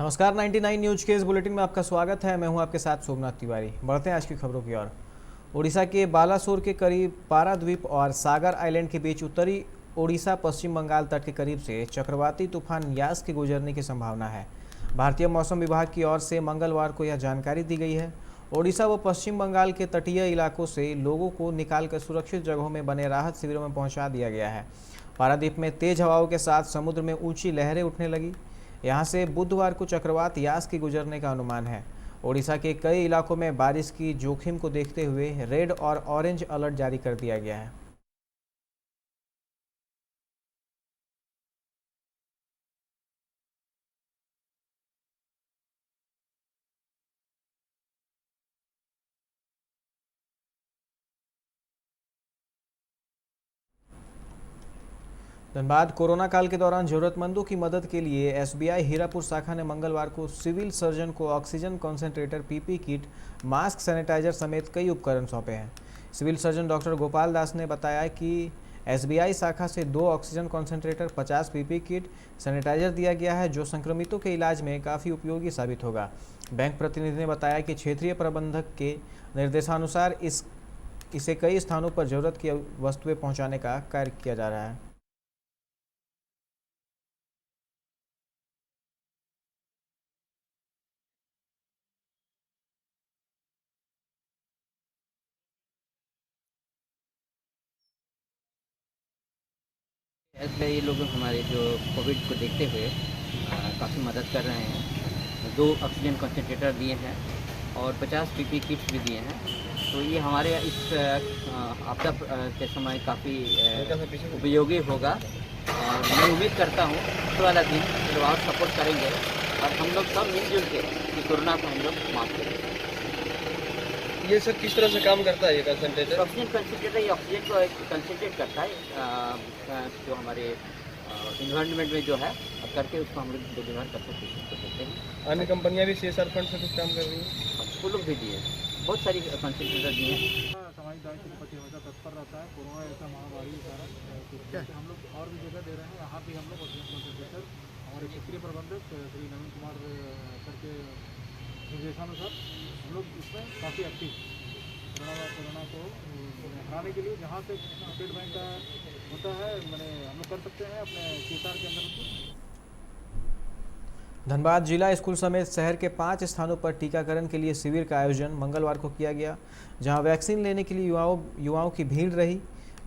नमस्कार 99 न्यूज के इस बुलेटिन में आपका स्वागत है। मैं हूं आपके साथ सोमनाथ तिवारी। बढ़ते हैं आज की खबरों की ओर। ओडिशा के बालासोर के करीब पाराद्वीप और सागर आइलैंड के बीच उत्तरी ओडिशा पश्चिम बंगाल तट के करीब से चक्रवाती तूफान यास के गुजरने की संभावना है। भारतीय मौसम विभाग की ओर से मंगलवार को यह जानकारी दी गई है। ओडिशा व पश्चिम बंगाल के तटीय इलाकों से लोगों को निकालकर सुरक्षित जगहों में बने राहत शिविरों में पहुंचा दिया गया है। पारादीप में तेज हवाओं के साथ समुद्र में ऊंची लहरें उठने लगी। यहां से बुधवार को चक्रवात यास के गुजरने का अनुमान है। ओडिशा के कई इलाकों में बारिश की जोखिम को देखते हुए रेड और ऑरेंज अलर्ट जारी कर दिया गया है। धनबाद कोरोना काल के दौरान जरूरतमंदों की मदद के लिए एसबीआई हीरापुर शाखा ने मंगलवार को सिविल सर्जन को oxygen concentrator, PP kit, mask, sanitizer समेत कई उपकरण सौंपे हैं। Civil surgeon doctor Gopal Das ने बताया कि एसबीआई शाखा से 2 oxygen concentrator, 50 PP kit, sanitizer दिया गया है, जो संक्रमितों के इलाज में काफ़ी उपयोगी साबित होगा। बैंक प्रतिनिधि ने बताया कि क्षेत्रीय प्रबंधक के निर्देशानुसार इसे कई स्थानों पर जरूरत की वस्तुएं पहुंचाने का कार्य किया जा रहा है। एसबीआई लोग हमारे जो कोविड को देखते हुए काफ़ी मदद कर रहे हैं। 2 ऑक्सीजन कंसंट्रेटर दिए हैं और 50 पीपी किट्स भी दिए हैं। तो ये हमारे इस आपदा के समय काफ़ी उपयोगी होगा और मैं उम्मीद करता हूँ तो वाला दिन लोग और सपोर्ट करेंगे और हम लोग सब मिलजुल के इस कोरोना को हम लोग माफ करेंगे। ये सर किस तरह से काम करता है ये कंसंट्रेटर? ऑक्सीजन कंसंट्रेटर ये ऑक्सीजन को कंसंट्रेट करता है जो हमारे इन्वायरमेंट में जो है करके उसको हम लोग डिलीवर करके पेशेंट को देते हैं। अन्य कंपनियां भी सीएसआर फंड से कुछ काम कर रही हैं? वो लोग भी दिए, बहुत सारी कंसंट्रेटर दिए हैं। सामाजिक दायित्व के प्रति हमेशा तत्पर रहता है। कोरोना जैसा महामारी के कारण हम लोग और भी जगह दे रहे हैं। यहाँ भी हम लोग ऑक्सीजन कंसंट्रेटर हमारे क्षेत्रीय प्रबंधक श्री नवीन कुमार सर के निर्देशानुसार हम लोग इसमें काफ़ी एक्टिव कोरोना को हराने के लिए जहाँ से स्टेट बैंक का होता है मैंने हम लोग कर सकते हैं अपने सीएसआर के अंदर। धनबाद जिला स्कूल समेत शहर के 5 स्थानों पर टीकाकरण के लिए शिविर का आयोजन मंगलवार को किया गया, जहां वैक्सीन लेने के लिए युवाओं की भीड़ रही,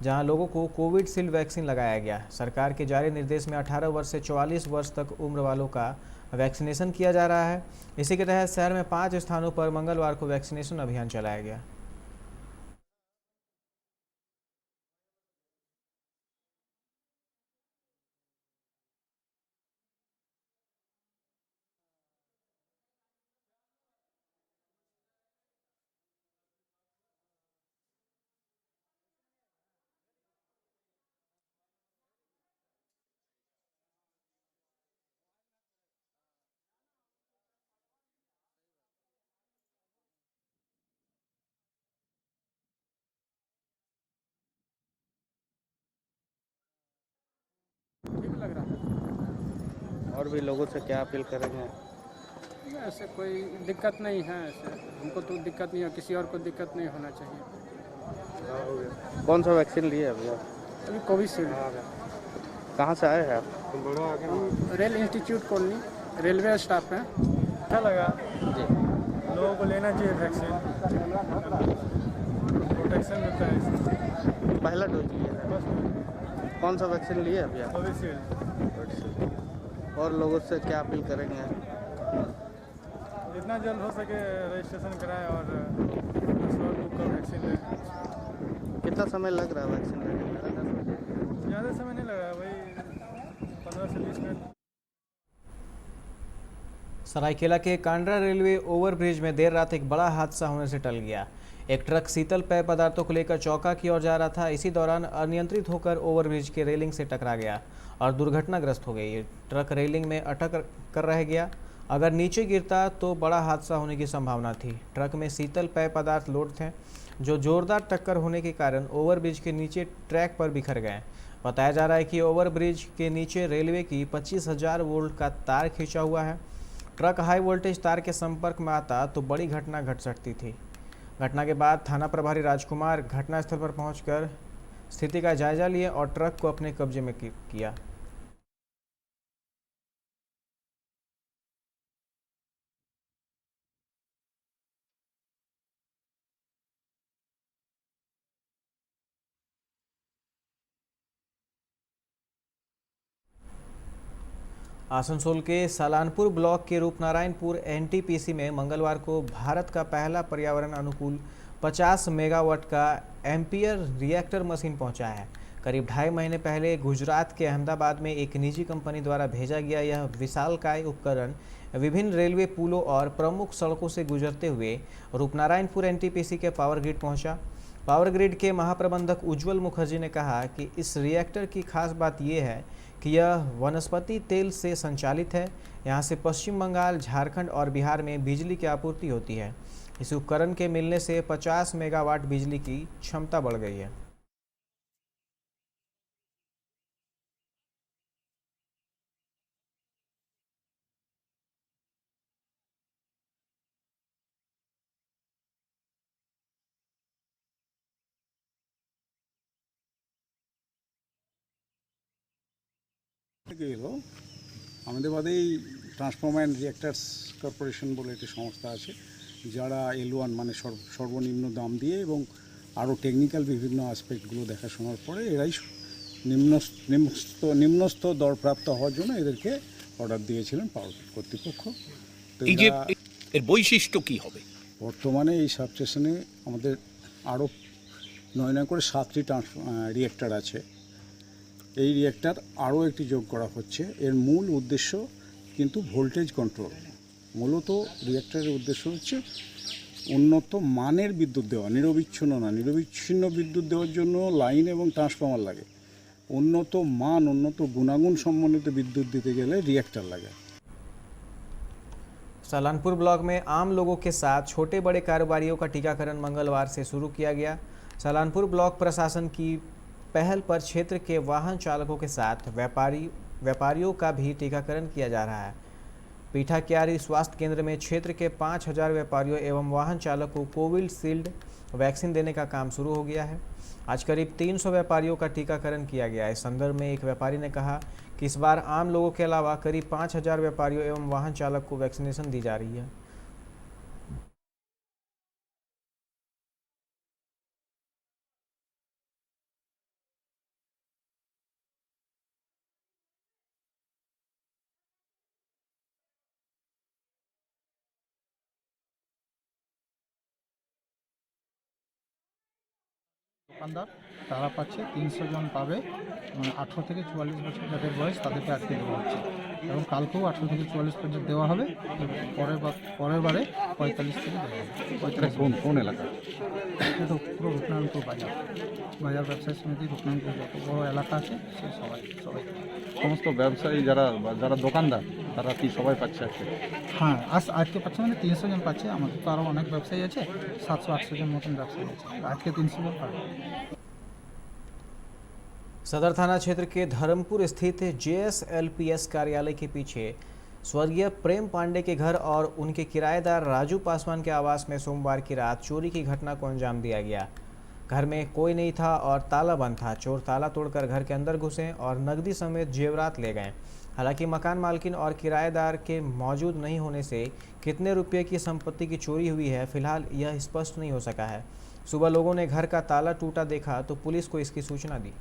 जहां लोगों को कोविडशील्ड वैक्सीन लगाया गया। सरकार के जारी निर्देश में 18 वर्ष से 44 वर्ष तक उम्र वालों का वैक्सीनेशन किया जा रहा है। इसी के तहत शहर में 5 स्थानों पर मंगलवार को वैक्सीनेशन अभियान चलाया गया। ठीक लग रहा है। और भी लोगों से क्या अपील करेंगे? ऐसे कोई दिक्कत नहीं है, ऐसे हमको तो दिक्कत नहीं है, किसी और को दिक्कत नहीं होना चाहिए। कौन सा वैक्सीन लिए अभी आप? अभी कोविशील्ड। कहाँ से आए हैं आप? हम rail institute colony railway staff हैं। अच्छा लगा जी। लोगों को लेना चाहिए वैक्सीन, प्रोटेक्शन मिलता है इससे। पहला डोज लिए हैं? कौन सा वैक्सीन लिए अभी आप? कोविशील्ड। और लोगों से क्या अपील करेंगे? जितना जल्द हो सके रजिस्ट्रेशन कराएं और बुक का वैक्सीन लें। कितना समय लग रहा है वैक्सीन लेने में? ज़्यादा समय नहीं लगा, वही 15 से 20 मिनट। सरायकेला के कांड्रा रेलवे ओवरब्रिज में देर रात एक बड़ा हादसा होने से टल गया। एक ट्रक शीतल पेय पदार्थों को लेकर चौका की ओर जा रहा था। इसी दौरान अनियंत्रित होकर ओवरब्रिज के रेलिंग से टकरा गया और दुर्घटनाग्रस्त हो गई। ट्रक रेलिंग में अटक कर रह गया। अगर नीचे गिरता तो बड़ा हादसा होने की संभावना थी। ट्रक में शीतल पेय पदार्थ लोड थे, जो जोरदार टक्कर होने के कारण ओवरब्रिज के नीचे ट्रैक पर बिखर गए। बताया जा रहा है कि ओवरब्रिज के नीचे रेलवे की 25,000 वोल्ट का तार खींचा हुआ है। ट्रक हाई वोल्टेज तार के संपर्क में आता तो बड़ी घटना घट सकती थी। घटना के बाद थाना प्रभारी राजकुमार घटनास्थल पर पहुंचकर स्थिति का जायजा लिए और ट्रक को अपने कब्जे में किया। आसनसोल के सालानपुर ब्लॉक के रूपनारायणपुर एनटीपीसी में मंगलवार को भारत का पहला पर्यावरण अनुकूल 50 मेगावाट का एम्पियर रिएक्टर मशीन पहुंचा है। करीब 2.5 महीने पहले गुजरात के अहमदाबाद में एक निजी कंपनी द्वारा भेजा गया यह विशालकाय उपकरण विभिन्न रेलवे पुलों और प्रमुख सड़कों से गुजरते हुए रूपनारायणपुर एनटीपीसी के पावर ग्रिड पहुंचा। पावर ग्रिड के महाप्रबंधक उज्जवल मुखर्जी ने कहा कि इस रिएक्टर की खास बात यह है कि यह वनस्पति तेल से संचालित है। यहाँ से पश्चिम बंगाल, झारखंड और बिहार में बिजली की आपूर्ति होती है। इस उपकरण के मिलने से 50 मेगावाट बिजली की क्षमता बढ़ गई है। থেকে এলো আমাদের বাদেই ট্রান্সফর্মার অ্যান্ড রিঅ্যাক্টার্স কর্পোরেশন বলে একটি সংস্থা আছে, যারা L1 মানে সর্বনিম্ন দাম দিয়ে এবং আরও টেকনিক্যাল বিভিন্ন আসপেক্টগুলো দেখাশোনার পরে এরাই নিম্নস্থ দরপ্রাপ্ত হওয়ার জন্য এদেরকে অর্ডার দিয়েছিলেন পাওয়ার গ্রিড কর্তৃপক্ষ। তো এর বৈশিষ্ট্য কি হবে? বর্তমানে এই সাবস্টেশনে আমাদের আরও 9 করে 7টি রিঅ্যাক্টার আছে। এই রিঅ্যাক্টার আরও একটি যোগ করা হচ্ছে। এর মূল উদ্দেশ্য কিন্তু ভোল্টেজ কন্ট্রোল। মূলত রিঅ্যাক্টারের উদ্দেশ্য হচ্ছে উন্নত মানের বিদ্যুৎ দেওয়া, নিরবিচ্ছিন্ন না। নিরবিচ্ছিন্ন বিদ্যুৎ দেওয়ার জন্য লাইন এবং ট্রান্সফর্মার লাগে। উন্নত মান, উন্নত গুণাগুণ সম্বন্ধিত বিদ্যুৎ দিতে গেলে रिएक्टर लगे। सालानपुर ब्लॉक में आम लोगों के साथ छोटे बड़े कारोबारियों का टीकाकरण मंगलवार से शुरू किया गया। सालानपुर ब्लॉक प्रशासन की पहल पर क्षेत्र के वाहन चालकों के साथ व्यापारियों का भी टीकाकरण किया जा रहा है। पीठाक्यारी स्वास्थ्य केंद्र में क्षेत्र के 5000 व्यापारियों एवं वाहन चालकों को कोविशील्ड वैक्सीन देने का काम शुरू हो गया है। आज करीब 300 व्यापारियों का टीकाकरण किया गया। इस संदर्भ में एक व्यापारी ने कहा कि इस बार आम लोगों के अलावा करीब 5000 व्यापारियों एवं वाहन चालक को वैक्सीनेशन दी जा रही है। দোকানদার তারা পাচ্ছে 300 জন পাবে, 18 থেকে 44 বছর যাদের বয়স তাদেরকে আজকে দেওয়া হচ্ছে এবং কালকেও 18 থেকে 44 পর্যন্ত দেওয়া হবে। পরের বারে 45 থেকে দেওয়া হবে। 45 কোন এলাকা? এটা পুরো রূপনারায়ণপুর বাজার ব্যবসায়ী সমিতি রূপনারায়ণপুর যত বড় এলাকা আছে সে সবাই সমস্ত ব্যবসায়ী যারা দোকানদার তারা কি সবাই পাচ্ছে আজকে? হ্যাঁ, আজকে পাচ্ছে মানে 300 জন পাচ্ছে। আমাদের তো আরও অনেক ব্যবসায়ী আছে, 700-800 জন মতন ব্যবসায়ী আছে, আজকে 300 জন পাবে। सदर थाना क्षेत्र के धर्मपुर स्थित JSLPS कार्यालय के पीछे स्वर्गीय प्रेम पांडे के घर और उनके किराएदार राजू पासवान के आवास में सोमवार की रात चोरी की घटना को अंजाम दिया गया। घर में कोई नहीं था और ताला बंद था। चोर ताला तोड़कर घर के अंदर घुसे और नकदी समेत जेवरात ले गए। हालांकि मकान मालकिन और किराएदार के मौजूद नहीं होने से कितने रुपये की संपत्ति की चोरी हुई है फिलहाल यह स्पष्ट नहीं हो सका है। सुबह लोगों ने घर का ताला टूटा देखा तो पुलिस को इसकी सूचना दी।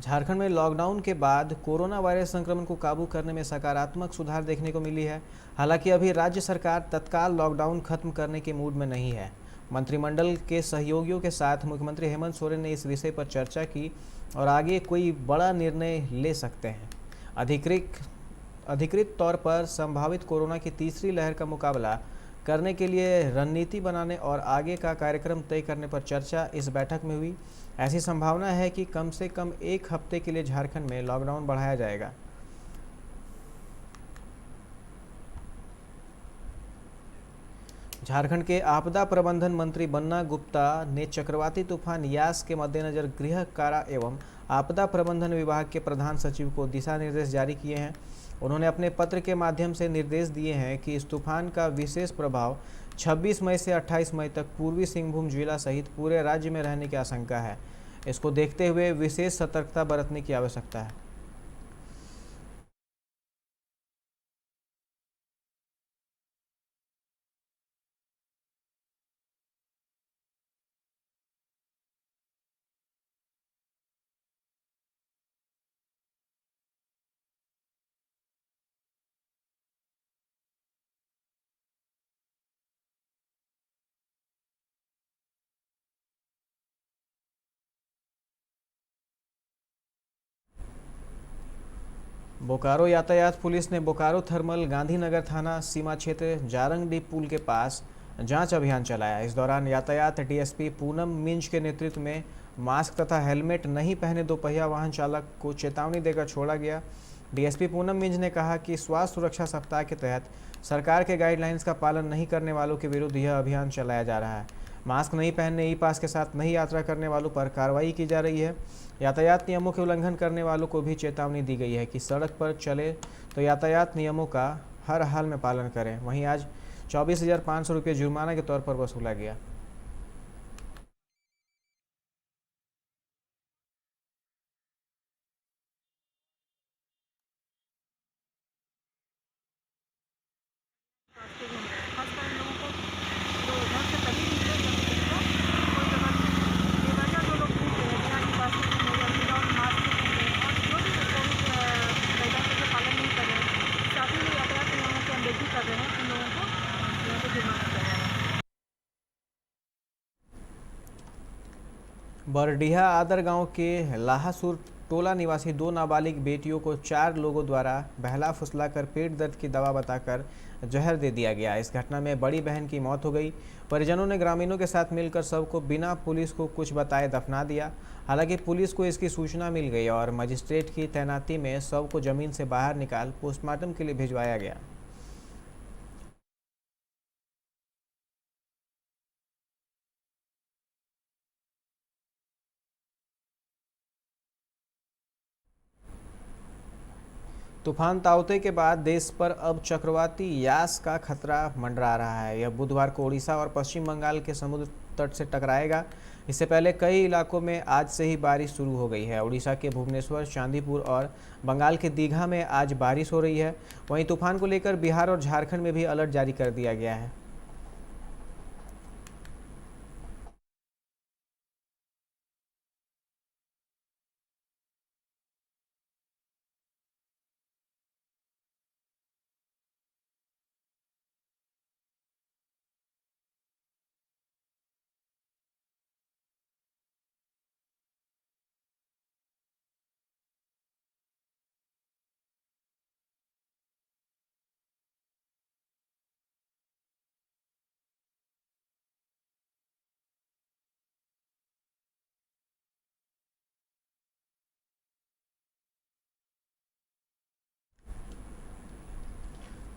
झारखंड में लॉकडाउन के बाद कोरोना वायरस संक्रमण को काबू करने में सकारात्मक सुधार देखने को मिली है। हालांकि अभी राज्य सरकार तत्काल लॉकडाउन खत्म करने के मूड में नहीं है। मंत्रिमंडल के सहयोगियों के साथ मुख्यमंत्री हेमंत सोरेन ने इस विषय पर चर्चा की और आगे कोई बड़ा निर्णय ले सकते हैं। अधिकृत तौर पर संभावित कोरोना की तीसरी लहर का मुकाबला करने के लिए रणनीति बनाने और आगे का कार्यक्रम तय करने पर चर्चा इस बैठक में हुई। ऐसी संभावना है कि कम से कम 1 हफ्ते के लिए झारखंड में लॉकडाउन बढ़ाया जाएगा। झारखंड के आपदा प्रबंधन मंत्री बन्ना गुप्ता ने चक्रवाती तूफान यास के मद्देनजर गृह कारा एवं आपदा प्रबंधन विभाग के प्रधान सचिव को दिशा निर्देश जारी किए हैं। उन्होंने अपने पत्र के माध्यम से निर्देश दिए हैं कि इस तूफान का विशेष प्रभाव 26 मई से 28 मई तक पूर्वी सिंहभूम जिला सहित पूरे राज्य में रहने की आशंका है। इसको देखते हुए विशेष सतर्कता बरतने की आवश्यकता है। बोकारो यातायात पुलिस ने बोकारो थर्मल गांधीनगर थाना सीमा क्षेत्र जारंगडीह पुल के पास जांच अभियान चलाया। इस दौरान यातायात डीएसपी पूनम मिंज के नेतृत्व में मास्क तथा हेलमेट नहीं पहने दोपहिया वाहन चालक को चेतावनी देकर छोड़ा गया। डीएसपी पूनम मिंज ने कहा कि स्वास्थ्य सुरक्षा सप्ताह के तहत सरकार के गाइडलाइंस का पालन नहीं करने वालों के विरुद्ध यह अभियान चलाया जा रहा है। मास्क नहीं पहनने, ई पास के साथ नहीं यात्रा करने वालों पर कार्रवाई की जा रही है। यातायात नियमों के उल्लंघन करने वालों को भी चेतावनी दी गई है कि सड़क पर चले तो यातायात नियमों का हर हाल में पालन करें। वहीं आज 24,500 रुपये जुर्माना के तौर पर वसूला गया। खासकर इन लोगों को जो घर से तभी निकले जब उनको कोई जगह बेवजह जो लोग घूम रहे हैं बिना ई पास के घूम रहे हैं, विदाउट मास्क के घूम रहे हैं और जो भी कोविड गाइडलाइंस का पालन नहीं कर रहे हैं, साथ ही में यातायात नियमों की अनदेखी कर रहे हैं, इन लोगों को यहाँ पे जुर्माना किया जाएगा। बरडीहा आदर गांव के लाहासुर टोला निवासी 2 नाबालिग बेटियों को 4 लोगों द्वारा बहला फुसलाकर पेट दर्द की दवा बताकर जहर दे दिया गया। इस घटना में बड़ी बहन की मौत हो गई। परिजनों ने ग्रामीणों के साथ मिलकर शव को बिना पुलिस को कुछ बताए दफना दिया। हालांकि पुलिस को इसकी सूचना मिल गई और मजिस्ट्रेट की तैनाती में शव को जमीन से बाहर निकाल पोस्टमार्टम के लिए भिजवाया गया। तूफान ताउते के बाद देश पर अब चक्रवाती यास का खतरा मंडरा रहा है। यह बुधवार को ओडिशा और पश्चिम बंगाल के समुद्र तट से टकराएगा। इससे पहले कई इलाकों में आज से ही बारिश शुरू हो गई है। ओडिशा के भुवनेश्वर, चांदीपुर और बंगाल के दीघा में आज बारिश हो रही है। वहीं तूफान को लेकर बिहार और झारखंड में भी अलर्ट जारी कर दिया गया है।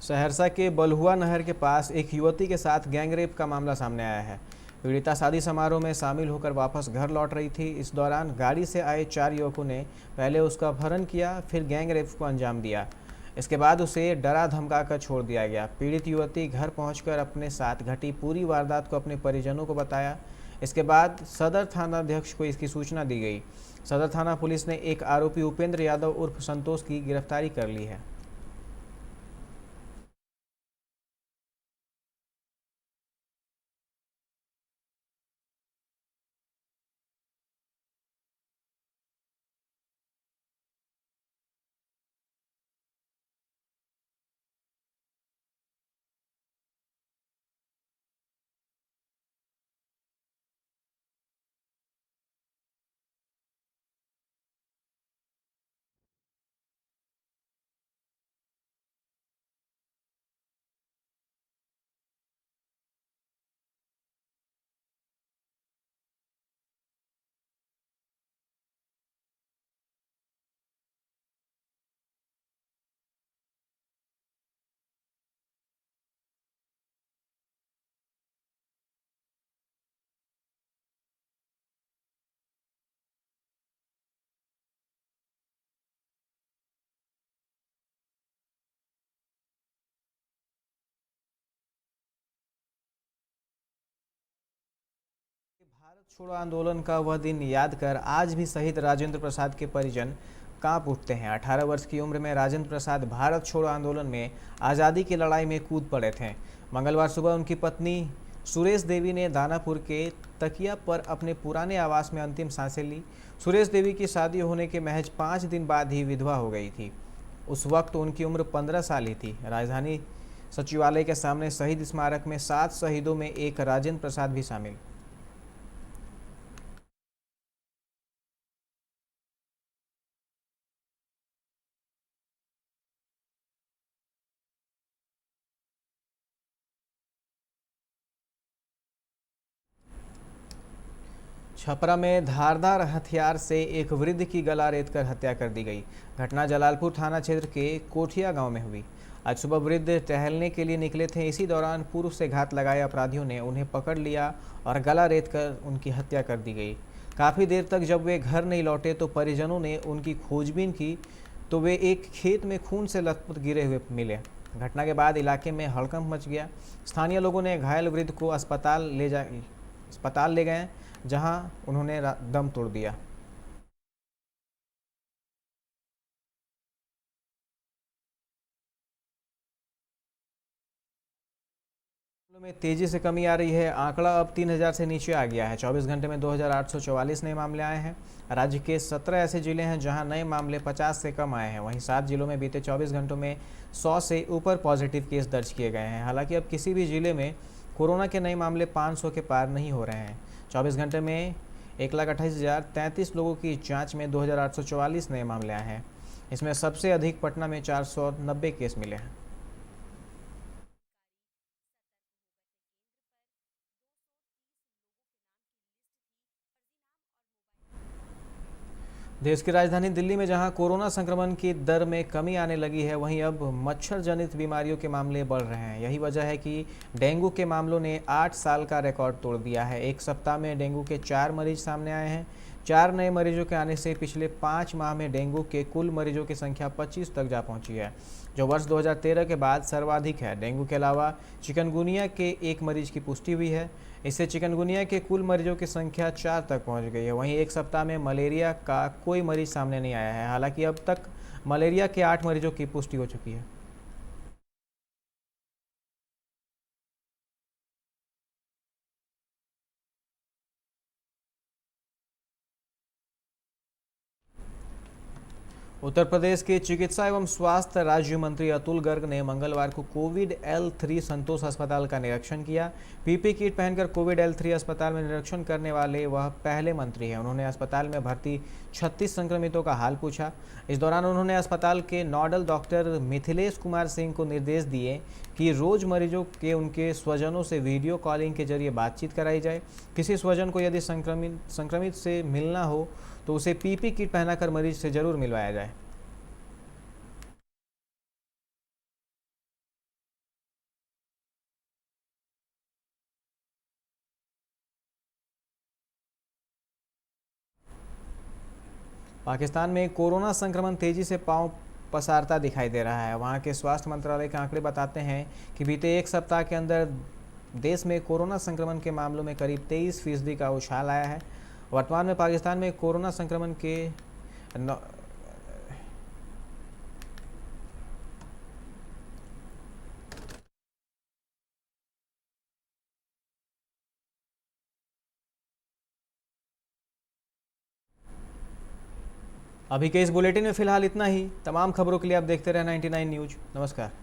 सहरसा के बलहुआ नहर के पास एक युवती के साथ गैंगरेप का मामला सामने आया है। पीड़िता शादी समारोह में शामिल होकर वापस घर लौट रही थी। इस दौरान गाड़ी से आए 4 युवकों ने पहले उसका अपहरण किया, फिर गैंगरेप को अंजाम दिया। इसके बाद उसे डरा धमका कर छोड़ दिया गया। पीड़ित युवती घर पहुंचकर अपने साथ घटी पूरी वारदात को अपने परिजनों को बताया। इसके बाद सदर थानाध्यक्ष को इसकी सूचना दी गई। सदर थाना पुलिस ने एक आरोपी उपेंद्र यादव उर्फ संतोष की गिरफ्तारी कर ली है। छोड़ो आंदोलन का वह दिन याद कर आज भी शहीद राजेंद्र प्रसाद के परिजन कांप उठते हैं। 18 वर्ष की उम्र में राजेंद्र प्रसाद भारत छोड़ो आंदोलन में आज़ादी की लड़ाई में कूद पड़े थे। मंगलवार सुबह उनकी पत्नी सुरेश देवी ने दानापुर के तकिया पर अपने पुराने आवास में अंतिम सांसें ली। सुरेश देवी की शादी होने के महज 5 दिन बाद ही विधवा हो गई थी। उस वक्त उनकी उम्र 15 साल ही थी। राजधानी सचिवालय के सामने शहीद स्मारक में 7 शहीदों में एक राजेंद्र प्रसाद भी शामिल। छपरा में धारदार हथियार से एक वृद्ध की गला रेतकर हत्या कर दी गई। घटना जलालपुर थाना क्षेत्र के कोठिया गांव में हुई। आज सुबह वृद्ध टहलने के लिए निकले थे। इसी दौरान पूर्व से घात लगाए अपराधियों ने उन्हें पकड़ लिया और गला रेतकर उनकी हत्या कर दी गई। काफ़ी देर तक जब वे घर नहीं लौटे तो परिजनों ने उनकी खोजबीन की तो वे एक खेत में खून से लथपथ गिरे हुए मिले। घटना के बाद इलाके में हड़कंप मच गया। स्थानीय लोगों ने घायल वृद्ध को अस्पताल ले गए, जहां उन्होंने दम तोड़ दिया। में तेजी से कमी आ रही है। आंकड़ा अब 3000 से नीचे आ गया है। 24 घंटे में 2844 नए मामले आए हैं। राज्य के 17 ऐसे जिले हैं जहां नए मामले 50 से कम आए हैं। वहीं 7 जिलों में बीते 24 घंटों में 100 से ऊपर पॉजिटिव केस दर्ज किए गए हैं। हालांकि अब किसी भी जिले में कोरोना के नए मामले 500 के पार नहीं हो रहे हैं। 24 घंटे में 1,28,033 लोगों की जांच में 2844 नए मामले आए हैं। इसमें सबसे अधिक पटना में 490 केस मिले हैं। देश की राजधानी दिल्ली में जहां कोरोना संक्रमण की दर में कमी आने लगी है, वहीं अब मच्छर जनित बीमारियों के मामले बढ़ रहे हैं। यही वजह है कि डेंगू के मामलों ने 8 साल का रिकॉर्ड तोड़ दिया है। एक सप्ताह में डेंगू के 4 मरीज सामने आए हैं। 4 नए मरीजों के आने से पिछले 5 माह में डेंगू के कुल मरीजों की संख्या 25 तक जा पहुंची है, जो वर्ष 2013 के बाद सर्वाधिक है। डेंगू के अलावा चिकनगुनिया के 1 मरीज की पुष्टि हुई है। इससे चिकनगुनिया के कुल मरीजों की संख्या 4 तक पहुंच गई है। वहीं एक सप्ताह में मलेरिया का कोई मरीज सामने नहीं आया है। हालांकि अब तक मलेरिया के 8 मरीजों की पुष्टि हो चुकी है। उत्तर प्रदेश के चिकित्सा एवं स्वास्थ्य राज्य मंत्री अतुल गर्ग ने मंगलवार को कोविड L3 संतोष अस्पताल का निरीक्षण किया। पीपी किट पहनकर कोविड L3 अस्पताल में निरीक्षण करने वाले वह पहले मंत्री हैं। उन्होंने अस्पताल में भर्ती 36 संक्रमितों का हाल पूछा। इस दौरान उन्होंने अस्पताल के नोडल डॉक्टर मिथिलेश कुमार सिंह को निर्देश दिए कि रोज मरीजों के उनके स्वजनों से वीडियो कॉलिंग के जरिए बातचीत कराई जाए। किसी स्वजन को यदि संक्रमित से मिलना हो तो उसे पीपी किट पहनाकर मरीज से जरूर मिलवाया जाए। पाकिस्तान में कोरोना संक्रमण तेजी से पांव पसारता दिखाई दे रहा है। वहां के स्वास्थ्य मंत्रालय के आंकड़े बताते हैं कि बीते एक सप्ताह के अंदर देश में कोरोना संक्रमण के मामलों में करीब 23% का उछाल आया है। वर्तमान में पाकिस्तान में कोरोना संक्रमण के अभी के इस बुलेटिन में फिलहाल इतना ही। तमाम खबरों के लिए आप देखते रहें 99 न्यूज़। नमस्कार।